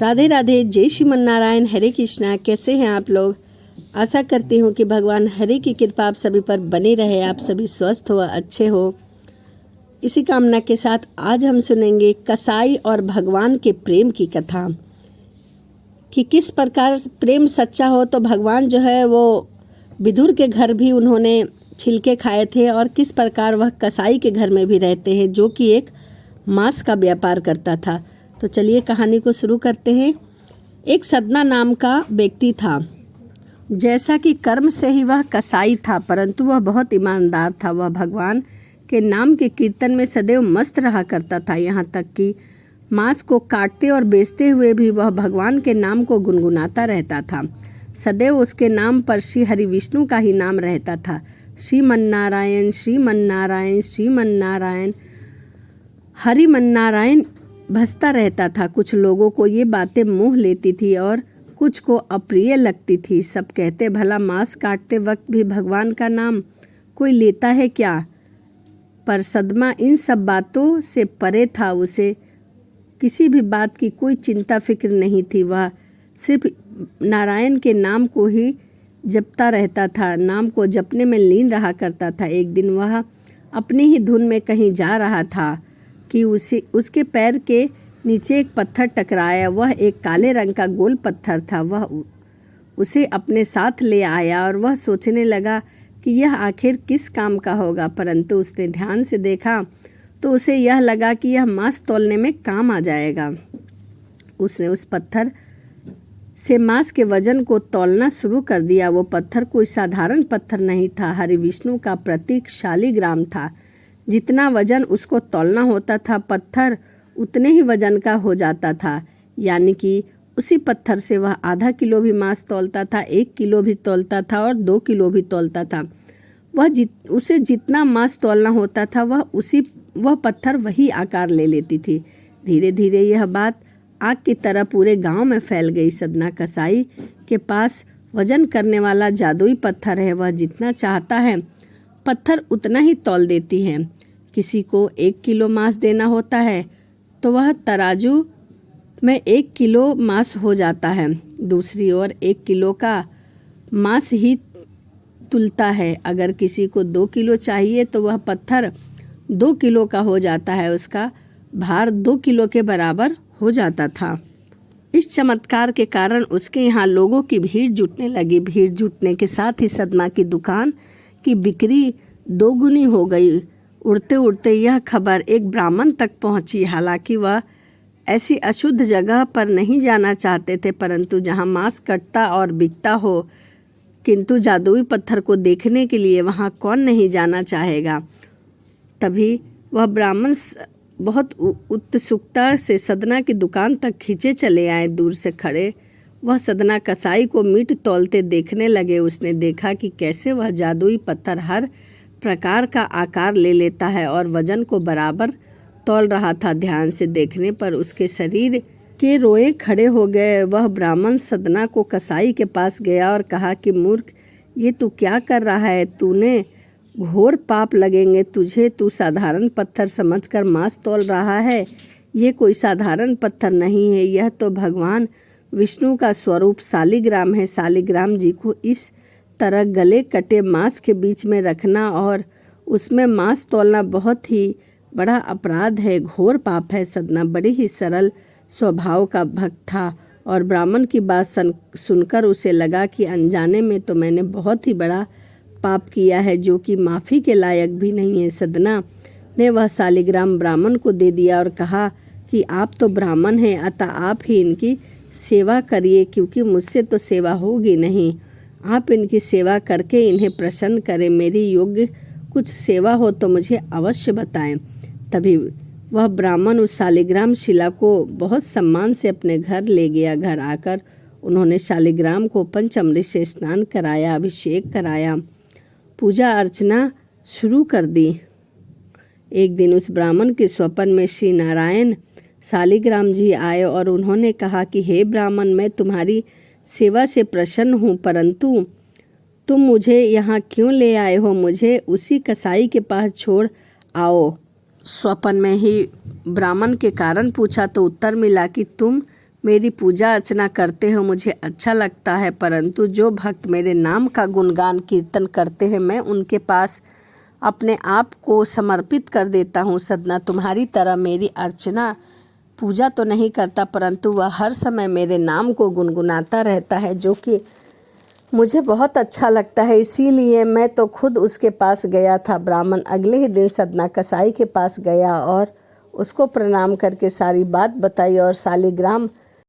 राधे राधे, जय श्रीमन नारायण, हरे कृष्णा। कैसे हैं आप लोग? आशा करती हूँ कि भगवान हरि की कृपा आप सभी पर बनी रहे, आप सभी स्वस्थ हो, अच्छे हो। इसी कामना के साथ आज हम सुनेंगे कसाई और भगवान के प्रेम की कथा कि किस प्रकार प्रेम सच्चा हो तो भगवान जो है वो विदुर के घर भी उन्होंने छिलके खाए थे और किस प्रकार वह कसाई के घर में भी रहते हैं जो कि एक मांस का व्यापार करता था। तो चलिए कहानी को शुरू करते हैं। एक सदना नाम का व्यक्ति था। जैसा कि कर्म से ही वह कसाई था, परंतु वह बहुत ईमानदार था। वह भगवान के नाम के कीर्तन में सदैव मस्त रहा करता था। यहाँ तक कि मांस को काटते और बेचते हुए भी वह भगवान के नाम को गुनगुनाता रहता था। सदैव उसके नाम पर श्री हरि विष्णु का ही नाम रहता था। श्रीमन्नारायण, श्रीमन्नारायण, श्रीमन्नारायण, हरिमन्नारायण भसता रहता था। कुछ लोगों को ये बातें मोह लेती थी और कुछ को अप्रिय लगती थी। सब कहते, भला मांस काटते वक्त भी भगवान का नाम कोई लेता है क्या? पर सदमा इन सब बातों से परे था। उसे किसी भी बात की कोई चिंता फिक्र नहीं थी। वह सिर्फ नारायण के नाम को ही जपता रहता था, नाम को जपने में लीन रहा करता था। एक दिन वह अपनी ही धुन में कहीं जा रहा था कि उसके पैर के नीचे एक पत्थर टकराया। वह एक काले रंग का गोल पत्थर था। वह उसे अपने साथ ले आया और वह सोचने लगा कि यह आखिर किस काम का होगा। परंतु उसने ध्यान से देखा तो उसे यह लगा कि यह मांस तौलने में काम आ जाएगा। उसने उस पत्थर से मांस के वजन को तौलना शुरू कर दिया। वो पत्थर कोई साधारण पत्थर नहीं था, हरि विष्णु का प्रतीक शालिग्राम था। जितना वजन उसको तौलना होता था, पत्थर उतने ही वजन का हो जाता था। यानी कि उसी पत्थर से वह आधा किलो भी मांस तौलता था, 1 किलो भी तौलता था और 2 किलो भी तौलता था। उसे जितना मांस तौलना होता था वह पत्थर वही आकार ले लेती थी। धीरे धीरे यह बात आग की तरह पूरे गांव में फैल गई। सदना कसाई के पास वजन करने वाला जादुई पत्थर है। वह जितना चाहता है पत्थर उतना ही तौल देती है। किसी को 1 किलो मांस देना होता है तो वह तराजू में 1 किलो मांस हो जाता है। दूसरी ओर 1 किलो का मांस ही तुलता है। अगर किसी को 2 किलो चाहिए तो वह पत्थर 2 किलो का हो जाता है। उसका भार 2 किलो के बराबर हो जाता था। इस चमत्कार के कारण उसके यहाँ लोगों की भीड़ जुटने लगी। भीड़ जुटने के साथ ही सदमा की दुकान की बिक्री 2 गुनी हो गई। उड़ते उड़ते यह खबर एक ब्राह्मण तक पहुंची। हालांकि वह ऐसी अशुद्ध जगह पर नहीं जाना चाहते थे, परंतु जहां मांस कटता और बिकता हो, किंतु जादुई पत्थर को देखने के लिए वहां कौन नहीं जाना चाहेगा। तभी वह ब्राह्मण बहुत उत्सुकता से सदना की दुकान तक खींचे चले आए। दूर से खड़े वह सदना कसाई को मीट तौलते देखने लगे। उसने देखा कि कैसे वह जादुई पत्थर हर प्रकार का आकार ले लेता है और वजन को बराबर तौल रहा था। ध्यान से देखने पर उसके शरीर के रोए खड़े हो गए। वह ब्राह्मण सदना को कसाई के पास गया और कहा कि मूर्ख, ये तू क्या कर रहा है? तूने घोर पाप लगेंगे तुझे। तू साधारण पत्थर समझकर मांस तौल रहा है। ये कोई साधारण पत्थर नहीं है, यह तो भगवान विष्णु का स्वरूप शालिग्राम है। शालिग्राम जी को इस तरह गले कटे मांस के बीच में रखना और उसमें मांस तौलना बहुत ही बड़ा अपराध है, घोर पाप है। सदना बड़े ही सरल स्वभाव का भक्त था और ब्राह्मण की बात सुनकर उसे लगा कि अनजाने में तो मैंने बहुत ही बड़ा पाप किया है जो कि माफ़ी के लायक भी नहीं है। सदना ने वह शालिग्राम ब्राह्मण को दे दिया और कहा कि आप तो ब्राह्मण हैं, अतः आप ही इनकी सेवा करिए, क्योंकि मुझसे तो सेवा होगी नहीं। आप इनकी सेवा करके इन्हें प्रसन्न करें। मेरी योग्य कुछ सेवा हो तो मुझे अवश्य बताएं। तभी वह ब्राह्मण उस शालिग्राम शिला को बहुत सम्मान से अपने घर ले गया। घर आकर उन्होंने शालिग्राम को पंचामृत से स्नान कराया, अभिषेक कराया, पूजा अर्चना शुरू कर दी। एक दिन उस ब्राह्मण के स्वप्न में श्री नारायण शालिग्राम जी आए और उन्होंने कहा कि हे ब्राह्मण, मैं तुम्हारी सेवा से प्रसन्न हूँ, परंतु तुम मुझे यहाँ क्यों ले आए हो? मुझे उसी कसाई के पास छोड़ आओ। स्वप्न में ही ब्राह्मण के कारण पूछा तो उत्तर मिला कि तुम मेरी पूजा अर्चना करते हो मुझे अच्छा लगता है, परंतु जो भक्त मेरे नाम का गुणगान कीर्तन करते हैं मैं उनके पास अपने आप को समर्पित कर देता हूँ। सदना, तुम्हारी तरह मेरी अर्चना पूजा तो नहीं करता, परंतु वह हर समय मेरे नाम को गुनगुनाता रहता है, जो कि मुझे बहुत अच्छा लगता है। इसीलिए मैं तो खुद उसके पास गया था। ब्राह्मण अगले ही दिन सदना कसाई के पास गया और उसको प्रणाम करके सारी बात बताई और शालिग्राम